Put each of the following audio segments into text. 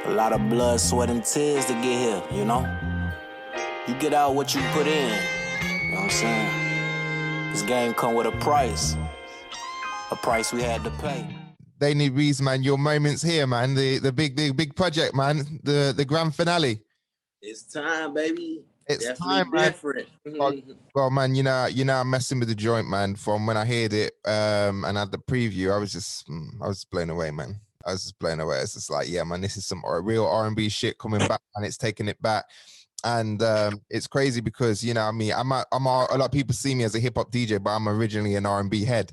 A lot of blood, sweat, and tears to get here, you know? You get out what you put in, you know what I'm saying? This game come with a price we had to pay. TheyNeedWeez, man, your moment's here, man. The big project, man. The grand finale. It's time, baby. It's definitely time, man. different. Well, man, you know, I'm messing with the joint, man. From when I heard it, and had the preview, I was blown away, man. I was just blown away. It's just like, yeah, man, this is some real R&B shit coming back, and it's taking it back. And it's crazy because, you know, I mean, a lot of people see me as a hip hop DJ, but I'm originally an R&B head.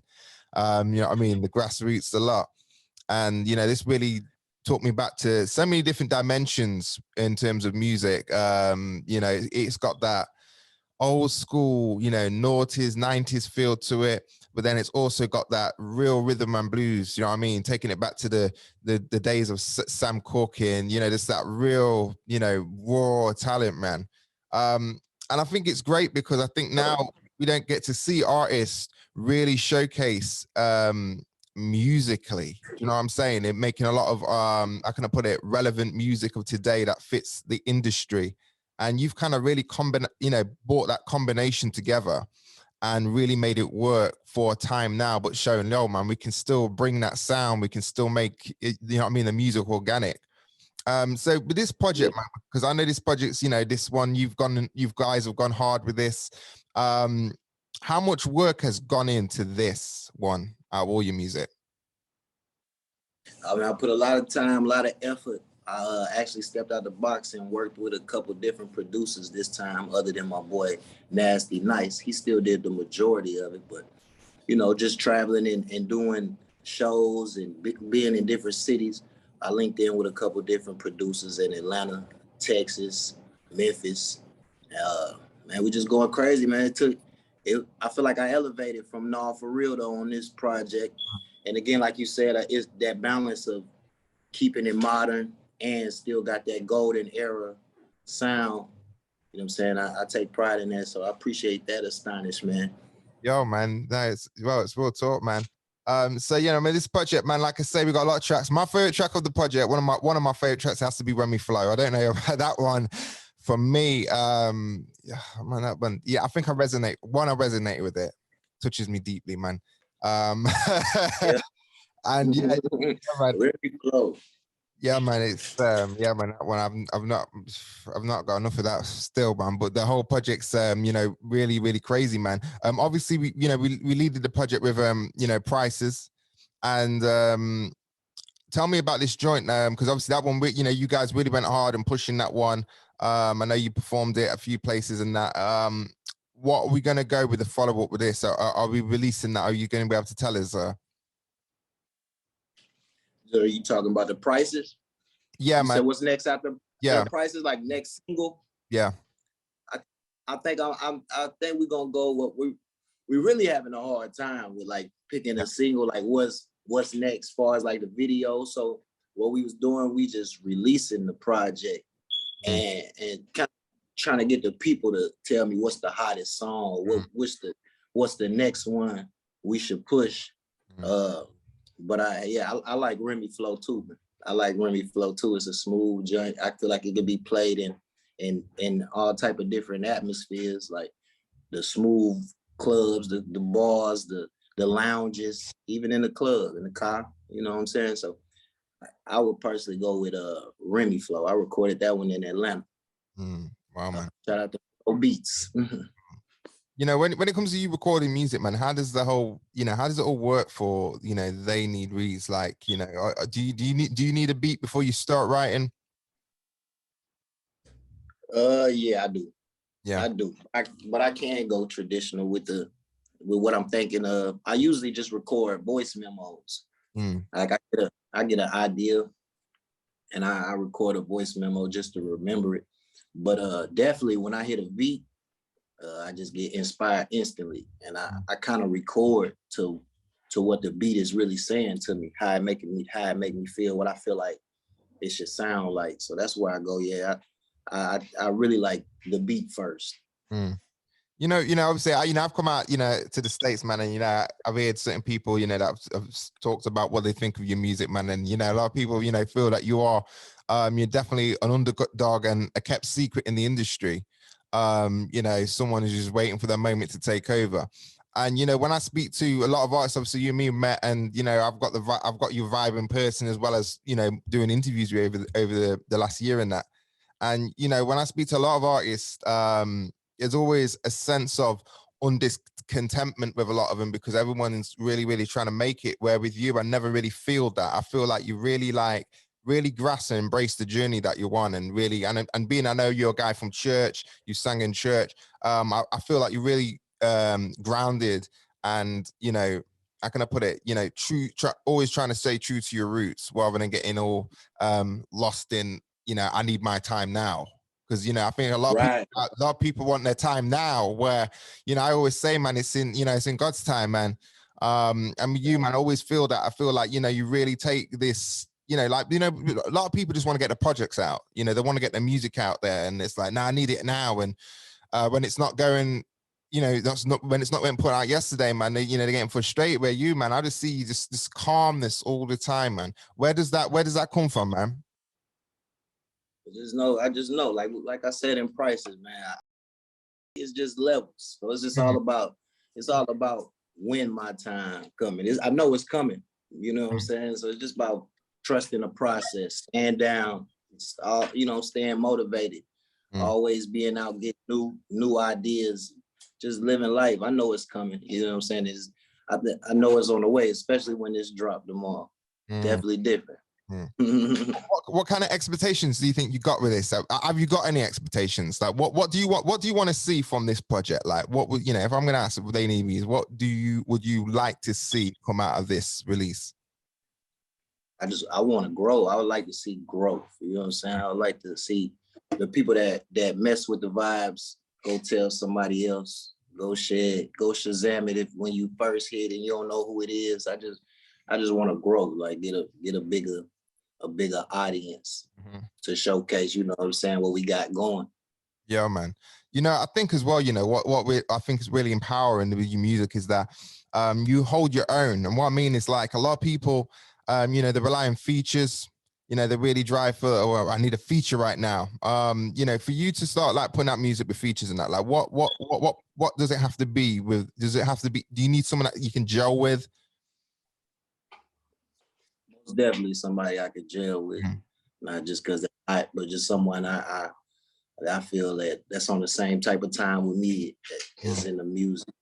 You know what I mean? The grassroots a lot. And, you know, this really took me back to so many different dimensions in terms of music. You know, it's got that old school, you know, noughties, 90s feel to it, but then it's also got that real rhythm and blues, you know what I mean? Taking it back to the days of Sam Cooke, and, you know, just that real, you know, raw talent, man. And I think it's great because I think now we don't get to see artists really showcase musically, you know what I'm saying? It making a lot of how can I put it, relevant music of today that fits the industry. And you've kind of really brought that combination together and really made it work for a time now, but showing, no, man, we can still bring that sound, we can still make it, you know what I mean, the music organic. So with this project, man, because I know this project's, you know, this one, you guys have gone hard with this. How much work has gone into this one out of all your music? I mean, I put a lot of time, a lot of effort. I actually stepped out the box and worked with a couple different producers this time, other than my boy Nasty Nice. He still did the majority of it, but, you know, just traveling and doing shows and being in different cities, I linked in with a couple different producers in Atlanta, Texas, Memphis. Man, we just going crazy, man. I feel like I elevated from Nah For Real though on this project. And again, like you said, it's that balance of keeping it modern and still got that golden era sound. You know what I'm saying? I take pride in that, so I appreciate that, Astonish, man. Yo, man, it's real talk, man. So, you know, I mean, this project, man, like I say, we got a lot of tracks. My favorite track of the project, one of my favorite tracks has to be When We Flow. I don't know about that one. For me, man, that one, yeah, I think I resonated with it. Touches me deeply, man. Yeah. And yeah, man. Very close. Yeah, man, it's yeah, man, that one I've not got enough of that still, man. But the whole project's you know, really crazy, man. Obviously we leaded the project with you know, prices, and tell me about this joint, because obviously that one, you know, you guys really went hard and pushing that one. I know you performed it a few places and that. What are we gonna go with the follow up with this? Are we releasing that? Are you going to be able to tell us? So are you talking about the prices? Yeah, man. So what's next after the prices? Like next single? Yeah. I think we're gonna go what we really having a hard time with, like picking a single, like what's next as far as like the video. So what we was doing, we just releasing the project and kind of trying to get the people to tell me what's the hottest song, what's the next one we should push. But I like Remy Flow too. I like Remy Flow too. It's a smooth joint. I feel like it could be played in all type of different atmospheres, like the smooth clubs, the bars, the lounges, even in the club, in the car. You know what I'm saying? So I would personally go with Remy Flow. I recorded that one in Atlanta. Wow, man. Shout out to O Beats. You know, when it comes to you recording music, man, how does it all work for, you know, TheyNeedWeez? Like, you know, do you need a beat before you start writing? Yeah, I do. Yeah, I do. But I can't go traditional with what I'm thinking of. I usually just record voice memos. Like I get an idea and I record a voice memo just to remember it. But definitely when I hit a beat, I just get inspired instantly, and I kind of record to what the beat is really saying to me, how it make me feel, what I feel like it should sound like. So that's where I go. Yeah, I really like the beat first. Obviously, I've come out, to the States, man, and I've heard certain people, that have talked about what they think of your music, man, and a lot of people, feel that you are, you're definitely an underdog and a kept secret in the industry. Someone who's just waiting for their moment to take over. And when I speak to a lot of artists, obviously you and me met, and I've got your vibe in person as well as doing interviews with you over the last year and that. And when I speak to a lot of artists, there's always a sense of discontentment with a lot of them because everyone's really, really trying to make it. Where with you, I never really feel that. I feel like you really grasp and embrace the journey that you're on, and really, and being, I know you're a guy from church, you sang in church. I feel like you're really grounded, and how can I put it? Always trying to stay true to your roots rather than getting all lost in, I need my time now. Because I think a lot of people want their time now. Where I always say, man, it's in God's time, man. And you, man, I always feel that. I feel like you really take this. A lot of people just want to get the projects out. They want to get their music out there, and it's like, nah, I need it now. And when it's not going, that's not when it's not getting put out yesterday, man. They're getting frustrated. Where you, man, I just see you just this calmness all the time, man. Where does that come from, man? I just know, like I said in prices, man, it's just levels. So it's just all about when my time coming. I know it's coming. You know what I'm saying? So it's just about trusting the process, stand down, staying motivated, always being out, getting new ideas, just living life. I know it's coming. You know what I'm saying? I know it's on the way, especially when it's dropped tomorrow. Definitely different. What kind of expectations do you think you got with this? Have you got any expectations? Like, what do you want to see from this project? Like, what would if I'm going to ask TheyNeedWeez, what would you like to see come out of this release? I want to grow. I would like to see growth. You know what I'm saying? I would like to see the people that mess with the vibes go tell somebody else. Go share it. Go Shazam it when you first hit and you don't know who it is. I just want to grow. Like get a bigger audience to showcase. You know what I'm saying? What we got going. Yeah, man. I think as well. I think is really empowering with your music is that you hold your own. And what I mean is, like, a lot of people. They rely on features, they really drive for, oh, I need a feature right now. For you to start like putting out music with features and that, like what does it have to be with? Does it have to be, do you need someone that you can gel with? Most definitely somebody I could gel with, not just because but just someone I feel that's on the same type of time with me that's in the music.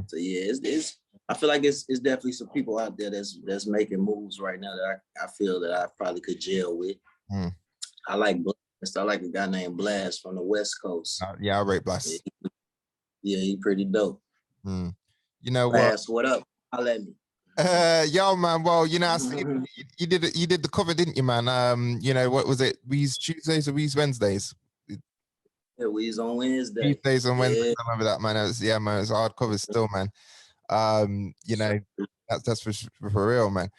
So yeah, it's I feel like it's definitely some people out there that's making moves right now that I feel that I probably could gel with. I like Blast. I like a guy named Blast from the West Coast. Yeah, I rate Blast. Yeah, he pretty dope. Blast, what up? Holla at me. Yo, man. Well, I see you did the cover, didn't you, man? What was it? Weez Tuesdays or Weez Wednesdays? Yeah, Weez on Wednesday. Tuesdays on Wednesdays. I remember that, man. Man. It was hard covers still, man. That's for real, man.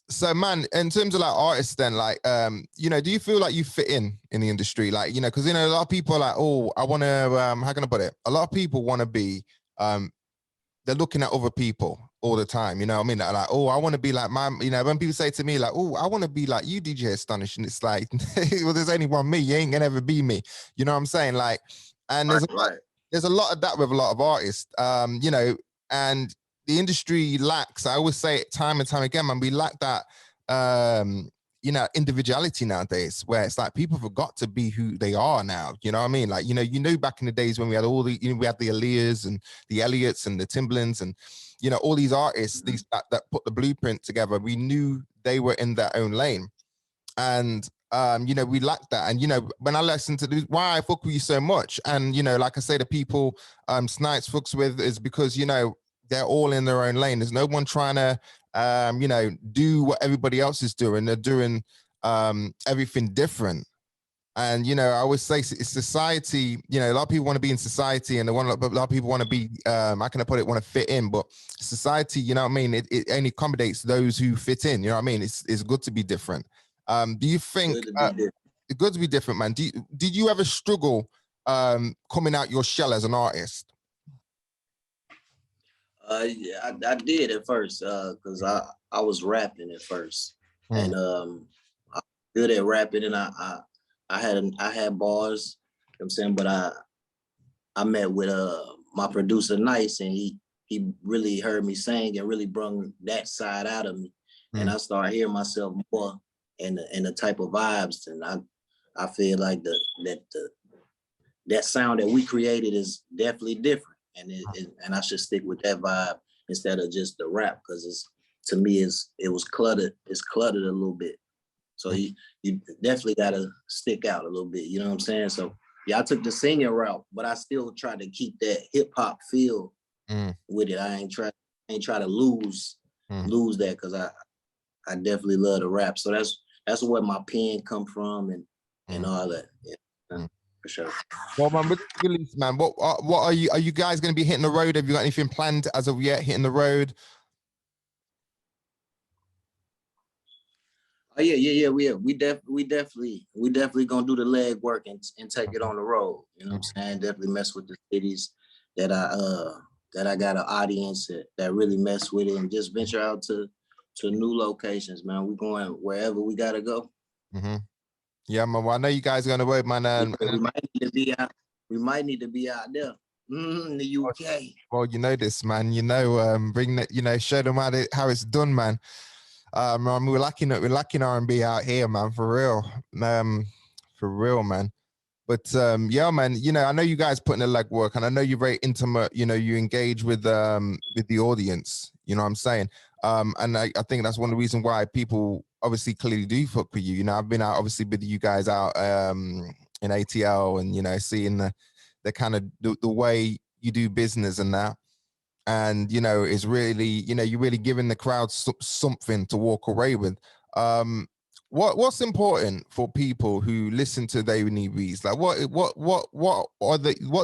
So, man, in terms of like artists, then, like, do you feel like you fit in the industry, like, because a lot of people are like, oh, I want to, how can I put it? A lot of people want to be, they're looking at other people all the time, what I mean? They're like, oh, I want to be like my, when people say to me like, oh, I want to be like you, DJ Astonish, and it's like, well, there's only one me. You ain't gonna ever be me. You know what I'm saying? Like, and there's a lot of that with a lot of artists, and the industry lacks, I always say it time and time again, man, we lack that, individuality nowadays, where it's like people forgot to be who they are now. You know what I mean? Like, back in the days when we had all the, we had the Aaliyahs and the Elliots and the Timbalands and, all these artists, these that put the blueprint together, we knew they were in their own lane. And, we lack that. And, when I listen to this, why I fuck with you so much. And, like I say, the people Snipes fucks with is because, they're all in their own lane. There's no one trying to, do what everybody else is doing. They're doing everything different. And, I always say it's society, a lot of people want to be in society and a lot of people want to be, how can I put it, want to fit in, but society, you know what I mean? It only accommodates those who fit in, you know what I mean? It's good to be different. Do you think, it's good to be different, man. Did you ever struggle coming out your shell as an artist? Yeah, I did at first, cause I was rapping at first, and I was good at rapping, and I had bars, you know what I'm saying, but I met with my producer Nice, and he really heard me sing and really brought that side out of me, and I started hearing myself more in the type of vibes, and I feel like that sound that we created is definitely different, and and I should stick with that vibe instead of just the rap, because to me it was cluttered. It's cluttered a little bit, so you definitely gotta stick out a little bit. You know what I'm saying? So yeah, I took the singing route, but I still tried to keep that hip hop feel with it. I ain't try to lose that, because I definitely love the rap. So that's where my pen come from and all that. Yeah. For sure. Well, man, with the release, man, what are you guys going to be hitting the road? Have you got anything planned as of yet, hitting the road? Oh yeah. We definitely gonna do the leg work and take it on the road. You know what I'm saying? Definitely mess with the cities that I got an audience that really mess with it, and just venture out to new locations, man. We going wherever we gotta go. Yeah, man. Well, I know you guys are going to work, man. We might need to be out. We might need to be out there in the UK. Well, you know this, man. You know, bring that. You know, show them how it's done, man. We're lacking R&B out here, man. For real, man. But yeah, man. You know, I know you guys put in the legwork, and I know you're very intimate. You know, you engage with the audience. You know what I'm saying? And I think that's one of the reasons why people obviously clearly do fuck with you. You know, I've been out obviously with you guys out in ATL, and you know, seeing the kind of the way you do business and that, and you know, it's really, you know, you're really giving the crowd something to walk away with. What's important for people who listen to TheyNeedWeez? Like what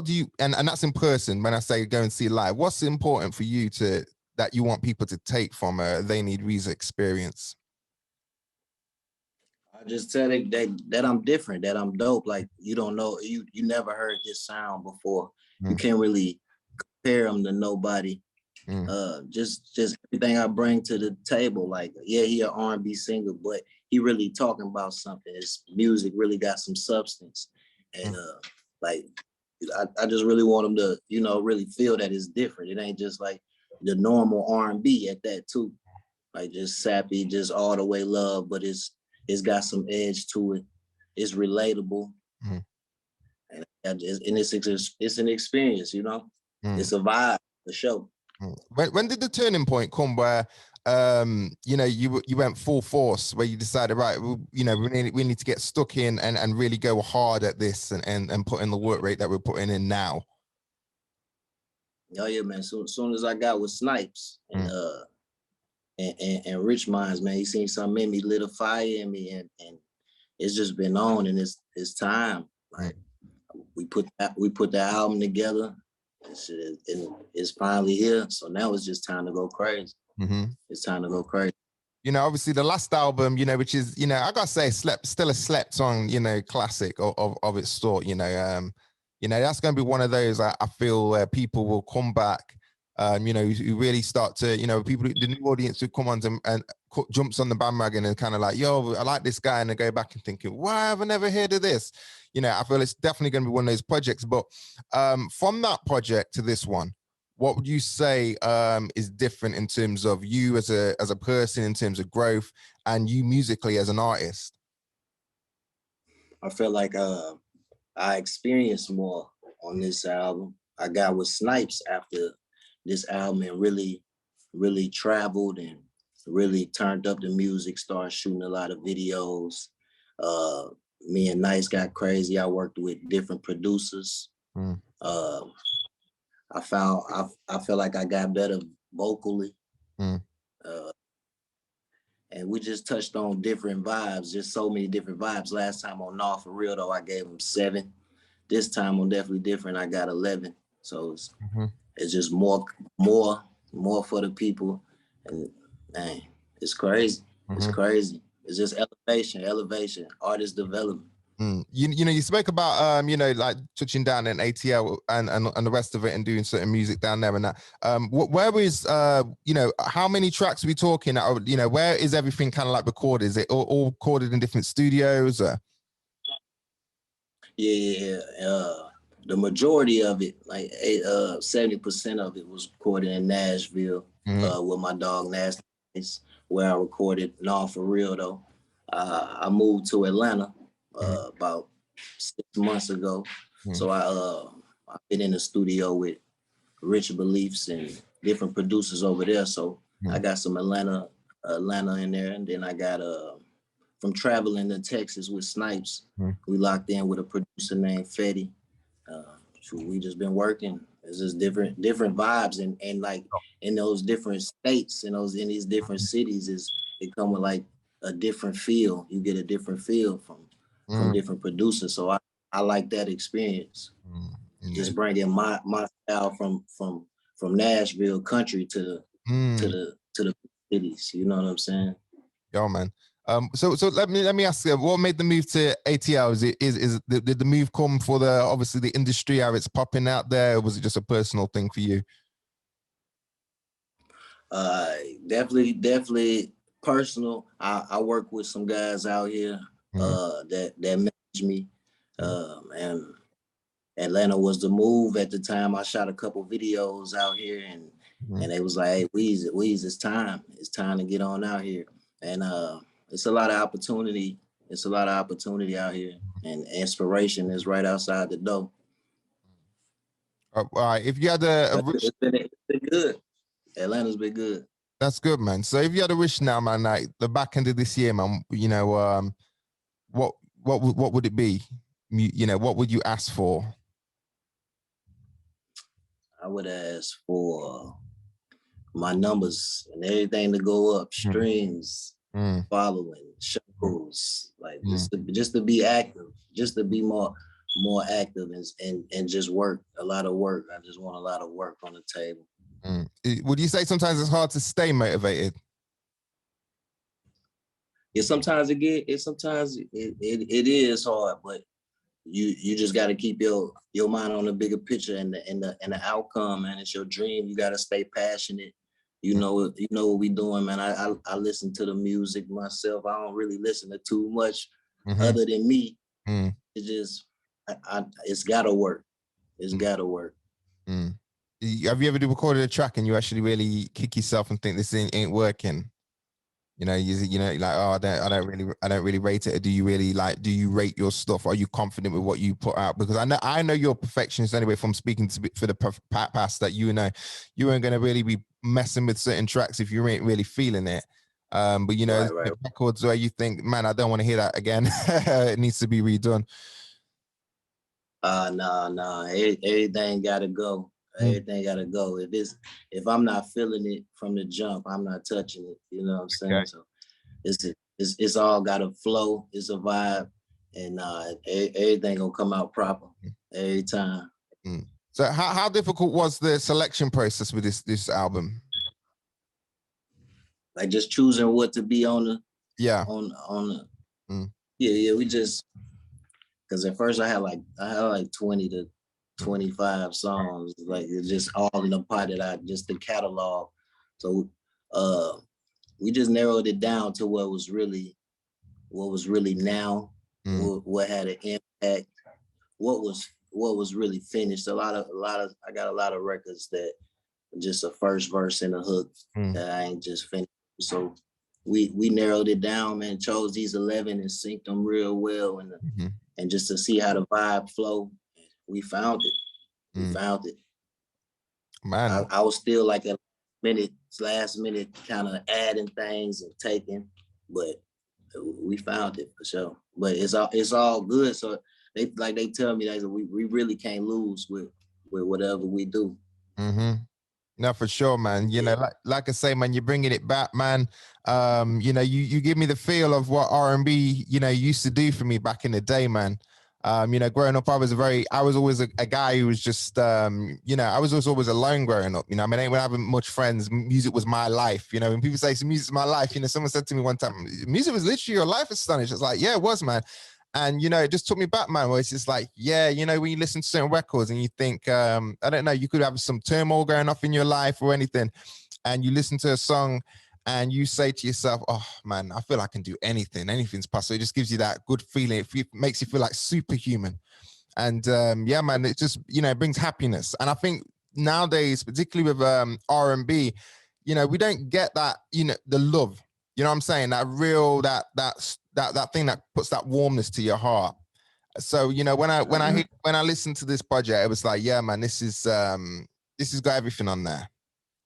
do you, and that's in person. When I say go and see live, what's important for you that you want people to take from a TheyNeedWeez experience? I just tell it that I'm different, that I'm dope. Like, you don't know, you never heard this sound before. You can't really compare them to nobody. Just everything I bring to the table. Like, yeah, he an R&B singer, but he really talking about something. His music really got some substance, and like, I just really want him to, you know, really feel that it's different. It ain't just like the normal R&B at that too, like just sappy, just all the way love, but it's got some edge to it. It's relatable, and it's an experience, you know. It's a vibe, the show. When did the turning point come where you know, you went full force, where you decided, right, you know, we need to get stuck in and really go hard at this and put in the work rate that we're putting in now? Oh yeah, man. So soon as I got with Snipes and Rich Minds, man, he seen something in me, lit a fire in me, and it's just been on, and it's time. Like, we put the album together, and it's finally here. So now it's just time to go crazy. It's time to go crazy. You know, obviously the last album, you know, which is, you know, I gotta say, still a slept on, you know, classic of its sort. You know, that's gonna be one of those I feel where people will come back. You know, who really start to, you know, the new audience who come on and jumps on the bandwagon and kind of like, yo, I like this guy, and they go back and thinking, why have I never heard of this? You know, I feel it's definitely going to be one of those projects. But from that project to this one, what would you say is different in terms of you as a person, in terms of growth, and you musically as an artist? I feel like I experienced more on this album. I got with Snipes after this album and really traveled and really turned up the music, started shooting a lot of videos. Me and Nice got crazy. I worked with different producers. I feel like I got better vocally. And we just touched on different vibes, just so many different vibes. Last time on Nah For Real though, I gave him 7. This time on Definitely Different, I got 11. So it's just more for the people, and man, it's crazy. It's crazy. It's just elevation, artist development. You know, you spoke about you know, like touching down in ATL and the rest of it and doing certain music down there and that. Where is you know, how many tracks are we talking? You know, where is everything kind of like recorded? Is it all recorded in different studios? Yeah. The majority of it, like 70% of it was recorded in Nashville with my dog Nasty, where I recorded. No, for real though. I moved to Atlanta about 6 months ago. So I've been in the studio with Rich Beliefs and different producers over there. So I got some Atlanta in there, and then I got from traveling to Texas with Snipes. We locked in with a producer named Fetty. We just been working. It's just different vibes, and like in those different states, in these different cities, it come with like a different feel. You get a different feel from different producers. So I like that experience. Just bringing my style from Nashville country to the cities. You know what I'm saying? Yo, man. So let me ask you, what made the move to ATL? Did the move come for the obviously the industry, how it's popping out there, or was it just a personal thing for you? Definitely personal. I work with some guys out here that manage me, and Atlanta was the move at the time. I shot a couple videos out here, and they was like, "Hey, Weez, it's time to get on out here." And it's a lot of opportunity. It's a lot of opportunity out here, and inspiration is right outside the door. All right, if you had it's been good. Atlanta's been good. That's good, man. So if you had a wish now, man, like the back end of this year, man, you know, what would it be? You know, what would you ask for? I would ask for my numbers and everything to go up, streams, following, shows, like just to be active, just to be more active and just work, a lot of work. I just want a lot of work on the table. Would you say sometimes it's hard to stay motivated? Yeah, sometimes it is hard, but you just got to keep your mind on the bigger picture and the outcome, man. It's your dream. You got to stay passionate. You know what we doing, man. I listen to the music myself. I don't really listen to too much other than me. It's just it's gotta work. It's gotta work. Have you ever recorded a track and you actually really kick yourself and think this ain't working? You know, like, oh, I don't really rate it. Or do you really do you rate your stuff? Are you confident with what you put out? Because I know you're a perfectionist anyway from speaking for the past, that you know you ain't gonna really be messing with certain tracks if you ain't really feeling it. But you know, right. Records where you think, man, I don't want to hear that again. It needs to be redone. Nah. Everything gotta go. Everything gotta go. If I'm not feeling it from the jump, I'm not touching it. You know what I'm saying? Okay. So it's all gotta flow. It's a vibe, and everything gonna come out proper every time. So how difficult was the selection process with this album? Like just choosing what to be on the we just, because at first I had like 20 to 25 songs, like it's just all in the pot that the catalog. So we just narrowed it down to what was really now, what had an impact, what was really finished. I got a lot of records that just a first verse and a hook that I ain't just finished. So we narrowed it down, man, chose these 11 and synced them real well, and just to see how the vibe flow, we found it. We found it. Man, I was still like last minute kind of adding things and taking, but we found it for sure. But it's all good. So they tell me that we really can't lose with whatever we do. No, for sure, man. You know, like I say, man, you're bringing it back, man. You know, you give me the feel of what R&B, you know, used to do for me back in the day, man. You know, growing up, I was always a guy who was just, you know, I was always alone growing up. You know, I mean, I ain't having much friends. Music was my life. You know, when people say music's my life, you know, someone said to me one time, music was literally your life, Astonish. It's like, yeah, it was, man. And, you know, it just took me back, man, where it's just like, yeah, you know, when you listen to certain records and you think, I don't know, you could have some turmoil going off in your life or anything, and you listen to a song and you say to yourself, oh, man, I feel I can do anything. Anything's possible. It just gives you that good feeling. It makes you feel like superhuman. And yeah, man, it just, you know, it brings happiness. And I think nowadays, particularly with R&B, you know, we don't get that, you know, the love, you know what I'm saying? That real, that thing that puts that warmness to your heart. So, you know, when I listened to this project, it was like, yeah, man, this has got everything on there.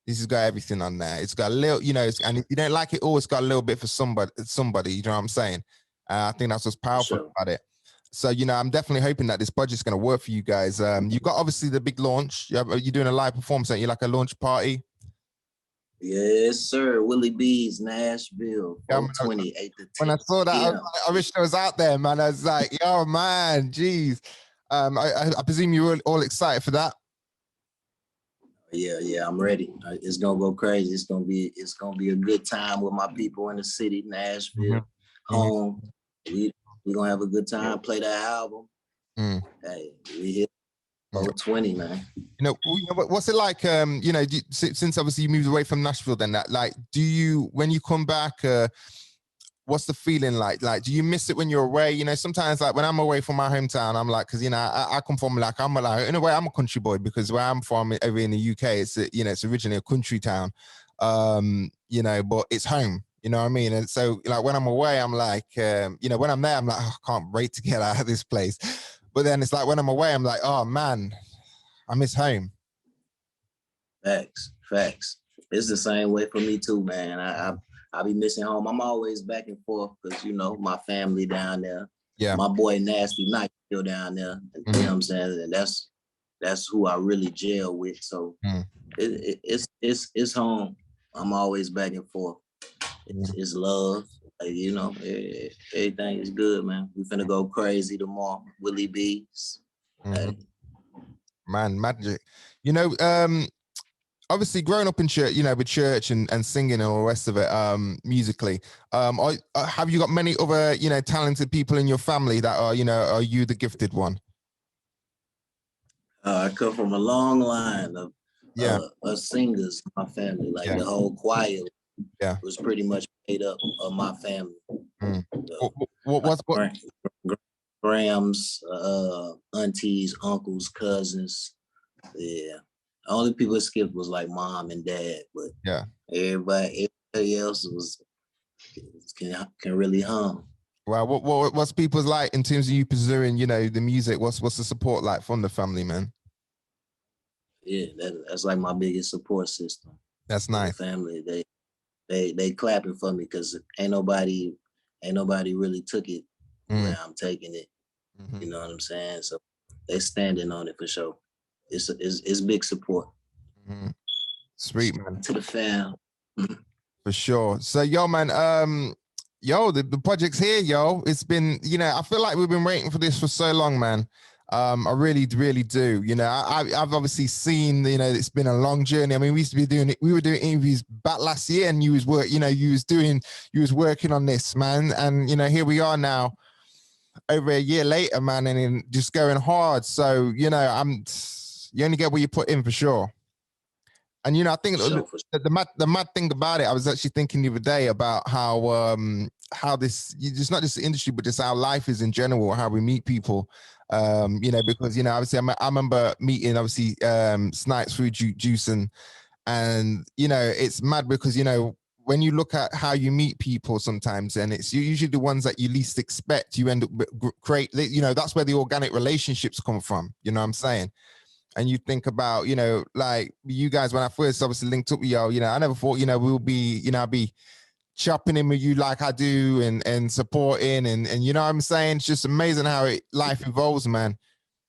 This has got everything on there. It's got a little, you know, and if you don't like it all, it's got a little bit for somebody, you know what I'm saying? I think that's what's powerful about it. So, you know, I'm definitely hoping that this project's going to work for you guys. You've got obviously the big launch. You're doing a live performance, aren't you? Like a launch party? Yes, sir. Willie B's, Nashville, 428 to 10. When I saw that, I wish I was out there, man. I was like, yo, man, geez. I presume you were all excited for that. Yeah, I'm ready. It's gonna go crazy. It's gonna be a good time with my people in the city, Nashville, home. We're gonna have a good time. Play that album. Hey, we hit 420, man. You know, what's it like? You know, since obviously you moved away from Nashville, then when you come back, what's the feeling like? Like, do you miss it when you're away? You know, sometimes like when I'm away from my hometown, I'm like, because you know, I come from like in a way I'm a country boy, because where I'm from over in the UK, it's you know, it's originally a country town, you know, but it's home. You know what I mean? And so like when I'm away, I'm like, you know, when I'm there, I'm like, oh, I can't wait to get out of this place. But then it's like when I'm away, I'm like, oh man, I miss home. Facts. It's the same way for me too, man. I be missing home. I'm always back and forth because, you know, my family down there. Yeah. My boy Nasty Night still down there. You know what I'm saying? And that's who I really gel with. So it's home. I'm always back and forth. It's love. Like, you know, everything is good, man. We finna go crazy tomorrow. Willie B's. Hey. Man, magic. You know, obviously growing up in church, you know, with church and singing and all the rest of it, musically, have you got many other, you know, talented people in your family that are, you know, are you the gifted one? I come from a long line of singers in my family. Like the whole choir was pretty much made up of my family. So, grams, aunties, uncles, cousins. Yeah. The only people that skipped was like mom and dad, but everybody else can really hum. Wow, what's people's like in terms of you pursuing, you know, the music? What's the support like from the family, man? Yeah, that's like my biggest support system. That's nice. The family, they clapping for me because ain't nobody really took it where I'm taking it. You know what I'm saying? So they standing on it for sure. It's big support. Sweet, man. To the fam. For sure. So yo, man, the project's here, yo. It's been, you know, I feel like we've been waiting for this for so long, man. I really do. You know, I've obviously seen, you know, it's been a long journey. I mean, we were doing interviews back last year, and you was working on this, man. And you know, here we are now, over a year later, man, and just going hard. So, you know, you only get what you put in, for sure. And, you know, I think the mad thing about it, I was actually thinking the other day about how this, just not just the industry, but just how life is in general, how we meet people, you know, because, you know, obviously I remember meeting, obviously, Snipes through Juice, and, you know, it's mad because, you know, when you look at how you meet people sometimes, and it's usually the ones that you least expect, you end up you know, that's where the organic relationships come from, you know what I'm saying? And you think about, you know, like you guys, when I first obviously linked up with y'all, you know, I never thought, you know, we'll be, you know, I'll be chopping in with you like I do and supporting and you know what I'm saying? It's just amazing how life evolves, man.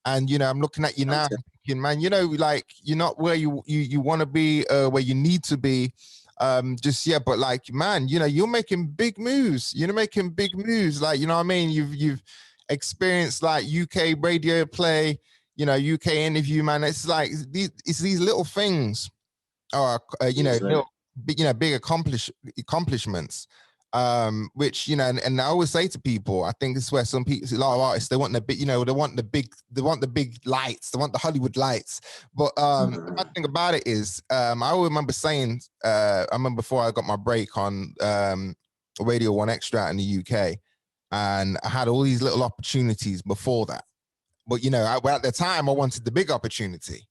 And, you know, I'm looking at you now thinking, man, you know, like you're not where you want to be, where you need to be. Just yet, but like, man, you know, you're making big moves. You're making big moves. Like, you know what I mean? You've experienced like UK radio play, you know, UK interview, man. It's like these little things are, you know, big accomplishments. Which, you know, and I always say to people, I think this is where some people, a lot of artists, they want the big, you know, they want the big lights, they want the Hollywood lights. But the bad thing about it is, I always remember saying, I remember before I got my break on Radio 1 Extra out in the UK, and I had all these little opportunities before that. But, you know, at the time I wanted the big opportunity.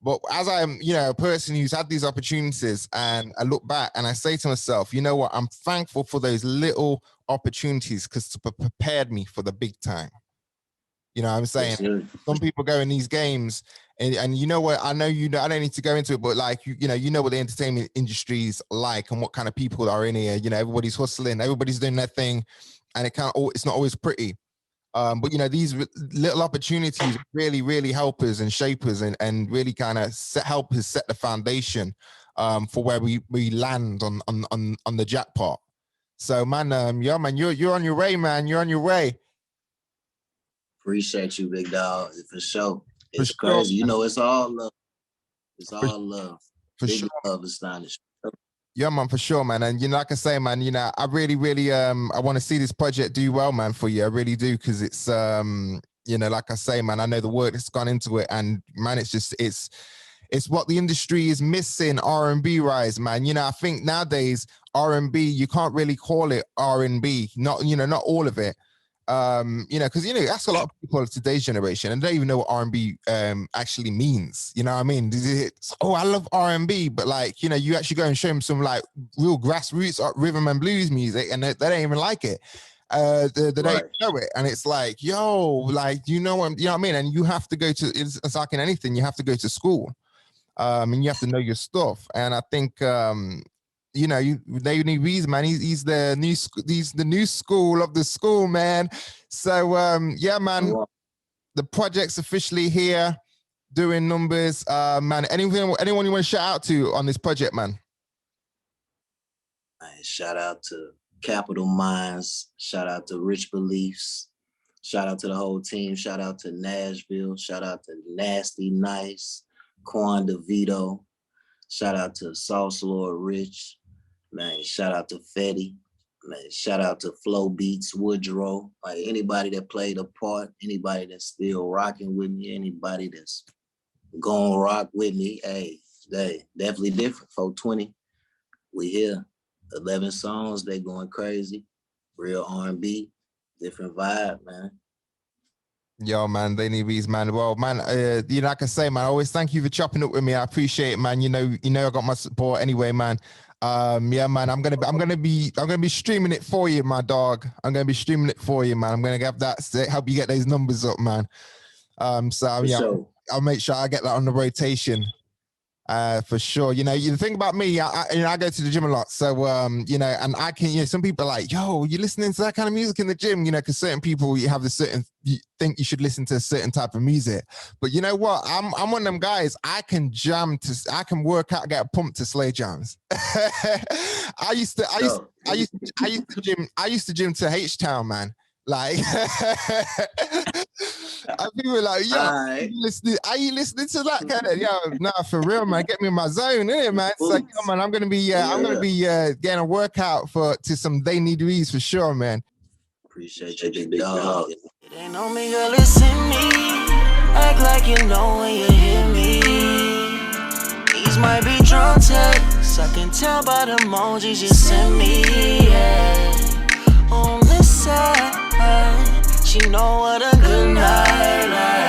But as I'm, you know, a person who's had these opportunities, and I look back and I say to myself, you know what, I'm thankful for those little opportunities because it prepared me for the big time. You know what I'm saying? Yes, some people go in these games and you know what, I know, you know, I don't need to go into it, but like, you know what the entertainment industry is like and what kind of people are in here. You know, everybody's hustling, everybody's doing their thing, and it's not always pretty. But, you know, these little opportunities really, really help us and shape us and really kind of help us set the foundation for where we land on the jackpot. So, man, yeah, man, you're on your way, man. You're on your way. Appreciate you, big dog, for sure. It's crazy. You know, it's all love. It's all love. For big sure. love, Astonish. Yeah, man, for sure, man. And, you know, like I say, man, you know, I really, really, I want to see this project do well, man, for you. I really do. Cause it's, you know, like I say, man, I know the work that's gone into it, and man, it's just, it's what the industry is missing. R&B rise, man. You know, I think nowadays R&B, you can't really call it R&B, not, you know, not all of it. You know, because, you know, that's a lot of people of today's generation, and they don't even know what R&B actually means. You know what I mean? Oh, I love R&B, but like, you know, you actually go and show them some like real grassroots rhythm and blues music, and they don't even like it. They don't know it, and it's like, yo, like, you know what I mean? And you have to go to, it's like in anything, you have to go to school, and you have to know your stuff. And I think, you know, TheyNeedWeez, man, he's the new school of the school, man. So yeah, man, the project's officially here, doing numbers. Man, anyone you want to shout out to on this project, man? Shout out to Capital Minds, shout out to Rich Beliefs, shout out to the whole team, shout out to Nashville, shout out to Nasty Nice, Quan DeVito, shout out to Sauce Lord Rich, man, shout out to Fetty, man, shout out to Flow Beats, Woodrow, like anybody that played a part, anybody that's still rocking with me, anybody that's gonna rock with me, hey, they definitely different. 420, we here. 11 songs, they going crazy. Real R&B, different vibe, man. Yo, man, TheyNeedWeez, man. Well, man, you know, like I say, man, I always thank you for chopping up with me. I appreciate it, man. You know, I got my support anyway, man. Yeah, man, I'm gonna be streaming it for you, my dog. I'm gonna be streaming it for you, man. I'm gonna have that help you get those numbers up, man. So yeah, sure. I'll make sure I get that on the rotation. For sure. You know, the thing about me, I go to the gym a lot. So, you know, and I can, you know, some people are like, yo, you listening to that kind of music in the gym, you know, because certain people, you think you should listen to a certain type of music. But you know what? I'm one of them guys, I can work out, get pumped to slay jams. I used to gym to H-Town, man. Like, people were like, yo, are you listening to that kind of, yo, nah, for real, man, get me in my zone, innit, man? It's like, yo, man, I'm gonna be getting a workout to some TheyNeedWeez for sure, man. Appreciate you, big dog. It ain't on me, girl, it's in me. Act like you know when you hear me. These might be drunk texts, I can tell by the emojis you send me, yeah. On this side, she know what a good night like.